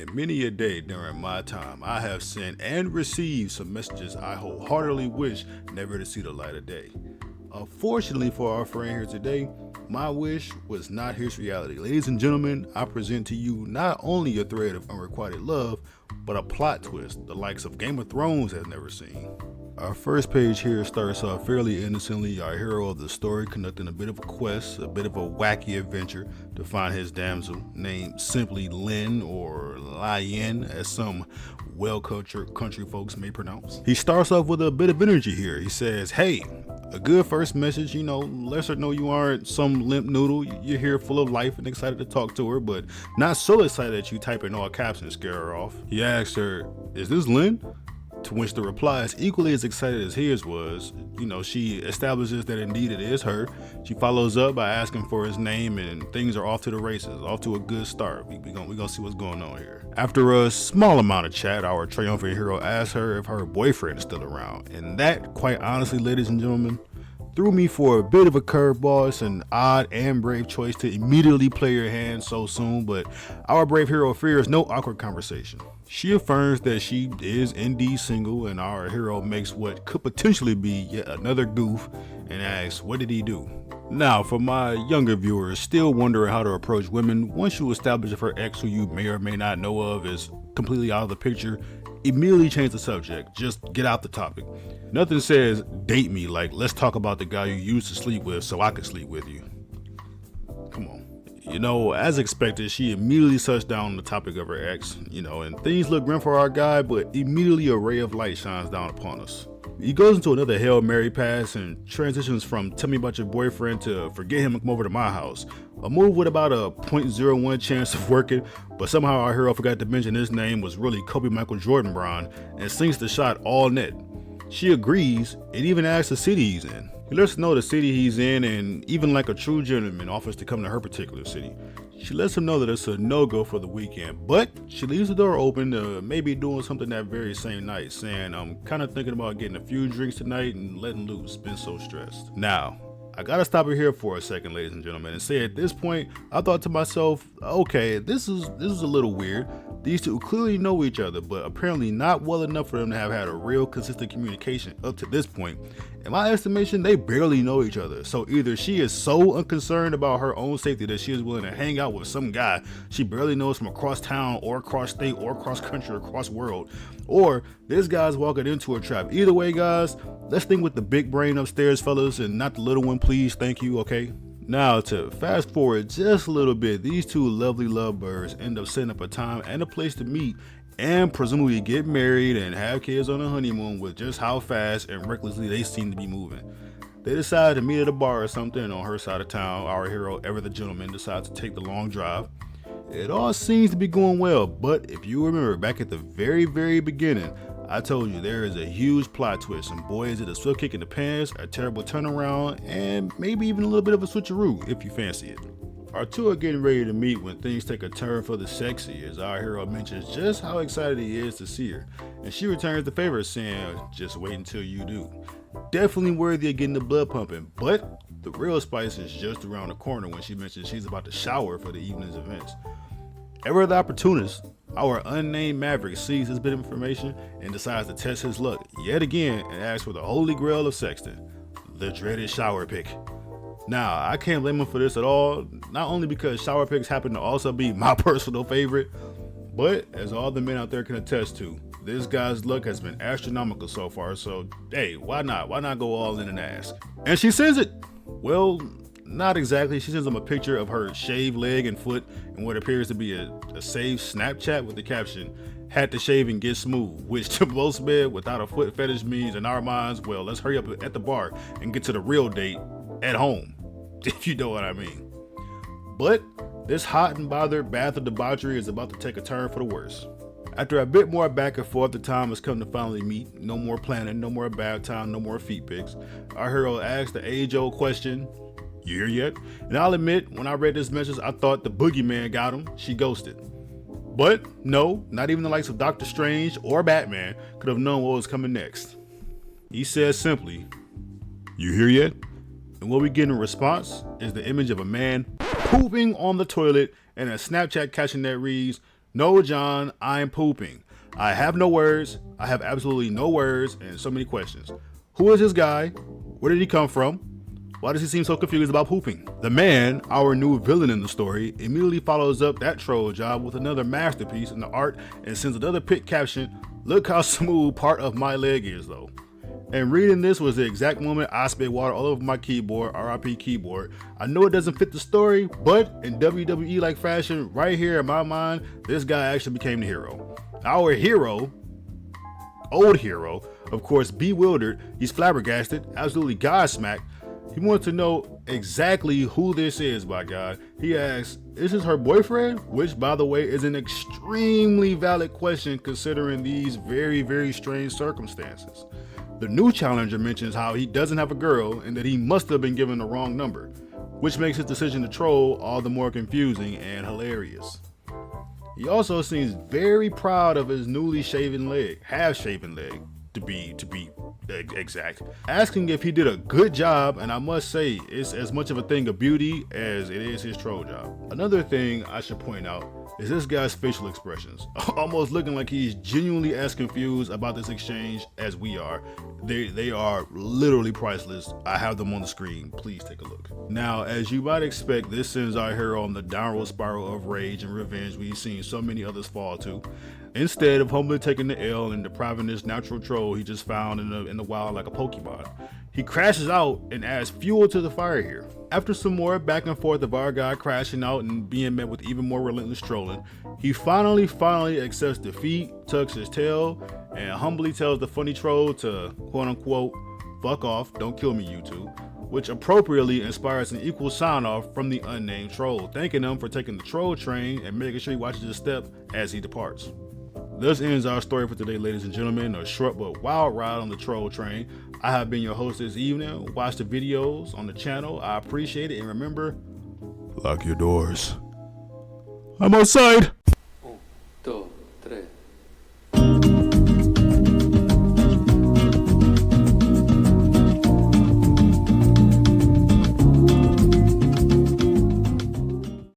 And many a day during my time, I have sent and received some messages I wholeheartedly wish never to see the light of day. Unfortunately for our friend here today, my wish was not his reality. Ladies and gentlemen, I present to you not only a thread of unrequited love, but a plot twist the likes of Game of Thrones has never seen. Our first page here starts off fairly innocently. Our hero of the story conducting a bit of a quest, a bit of a wacky adventure to find his damsel, named simply Lynn or Lyin, as some well-cultured country folks may pronounce. He starts off with a bit of energy here. He says, hey, a good first message, lets her know you aren't some limp noodle. You're here full of life and excited to talk to her, but not so excited that you type in all caps and scare her off. He asks her, is this Lynn? To which the reply is equally as excited as his was. She establishes that indeed it is her. She follows up by asking for his name, and things are off to the races, off to a good start. We're gonna see what's going on here. After a small amount of chat, our triumphant hero asks her if her boyfriend is still around. And that, quite honestly, ladies and gentlemen, threw me for a bit of a curveball. It's an odd and brave choice to immediately play your hand so soon, but our brave hero fears no awkward conversation. She affirms that she is indeed single, and our hero makes what could potentially be yet another goof and asks, what did he do? Now, for my younger viewers still wondering how to approach women, once you establish if her ex, who you may or may not know of, is completely out of the picture, immediately change the subject. Just get out the topic. Nothing says date me like let's talk about the guy you used to sleep with so I could sleep with you. Come on. As expected, she immediately touched down on the topic of her ex, and things look grim for our guy, but immediately a ray of light shines down upon us. He goes into another Hail Mary pass and transitions from tell me about your boyfriend to forget him and come over to my house. A move with about a 0.01 chance of working, but somehow our hero forgot to mention his name was really Kobe Michael Jordan Brown and sinks the shot all net. She agrees and even asks the city he's in. He lets her know the city he's in and even like a true gentleman offers to come to her particular city. She lets him know that it's a no-go for the weekend, but she leaves the door open to maybe doing something that very same night, saying, I'm kind of thinking about getting a few drinks tonight and letting loose, been so stressed. Now, I gotta stop it here for a second, ladies and gentlemen, and say at this point, I thought to myself, okay, this is a little weird. These two clearly know each other, but apparently not well enough for them to have had a real consistent communication up to this point. In my estimation, they barely know each other. So either she is so unconcerned about her own safety that she is willing to hang out with some guy she barely knows from across town or across state or across country or across world, or this guy's walking into a trap. Either way, guys, let's think with the big brain upstairs, fellas, and not the little one, please. Thank you, okay? Now, to fast forward just a little bit, these two lovely lovebirds end up setting up a time and a place to meet and presumably get married and have kids on a honeymoon with just how fast and recklessly they seem to be moving. They decide to meet at a bar or something on her side of town. Our hero, ever the gentleman, decides to take the long drive. It all seems to be going well, but if you remember back at the very, very beginning, I told you there is a huge plot twist, and boy is it a swift kick in the pants, a terrible turnaround, and maybe even a little bit of a switcheroo if you fancy it. Our two are getting ready to meet when things take a turn for the sexy, as our hero mentions just how excited he is to see her, and she returns the favor saying, just wait until you do. Definitely worthy of getting the blood pumping, but the real spice is just around the corner when she mentions she's about to shower for the evening's events. Ever the opportunist, our unnamed Maverick sees this bit of information and decides to test his luck yet again and asks for the holy grail of sexting, the dreaded shower pick. Now, I can't blame him for this at all, not only because shower picks happen to also be my personal favorite, but as all the men out there can attest to, this guy's luck has been astronomical so far, so hey, why not? Why not go all in and ask? And she sends it! Well, not exactly. She sends him a picture of her shaved leg and foot and what appears to be a saved Snapchat with the caption, had to shave and get smooth, which to most men without a foot fetish means in our minds, well, let's hurry up at the bar and get to the real date at home, if you know what I mean. But this hot and bothered bath of debauchery is about to take a turn for the worse. After a bit more back and forth, the time has come to finally meet. No more planning, no more bath time, no more feet pics. Our hero asks the age-old question, you here yet? And I'll admit, when I read this message, I thought the boogeyman got him. She ghosted. But no, not even the likes of Doctor Strange or Batman could have known what was coming next. He says simply, you here yet? And what we get in response is the image of a man pooping on the toilet and a Snapchat caption that reads, No, John, I'm pooping. I have no words. I have absolutely no words and so many questions. Who is this guy? Where did he come from? Why does he seem so confused about pooping? The man, our new villain in the story, immediately follows up that troll job with another masterpiece in the art and sends another pit caption, "Look how smooth part of my leg is though." And reading this was the exact moment I spit water all over my keyboard, RIP keyboard. I know it doesn't fit the story, but in WWE like fashion, right here in my mind, this guy actually became the hero. Our hero, old hero, of course, bewildered, he's flabbergasted, absolutely godsmacked. He wants to know exactly who this is, by God. He asks, is this her boyfriend? Which, by the way, is an extremely valid question considering these very, very strange circumstances. The new challenger mentions how he doesn't have a girl and that he must have been given the wrong number, which makes his decision to troll all the more confusing and hilarious. He also seems very proud of his newly shaven leg, half-shaven leg, to be exact, asking if he did a good job, and I must say it's as much of a thing of beauty as it is his troll job. Another thing I should point out is this guy's facial expressions, almost looking like he's genuinely as confused about this exchange as we are. They are literally priceless. I have them on the screen. Please take a look. Now, as you might expect, this sends our hero on the downward spiral of rage and revenge we've seen so many others fall to. Instead of humbly taking the L and depriving this natural troll he just found in the wild like a Pokemon, he crashes out and adds fuel to the fire here. After some more back and forth of our guy crashing out and being met with even more relentless trolling, he finally accepts defeat, tucks his tail, and humbly tells the funny troll to quote unquote fuck off, don't kill me, you two, which appropriately inspires an equal sign off from the unnamed troll, thanking him for taking the troll train and making sure he watches his step as he departs. This ends our story for today, ladies and gentlemen. A short but wild ride on the troll train. I have been your host this evening. Watch the videos on the channel. I appreciate it. And remember, lock your doors. I'm outside.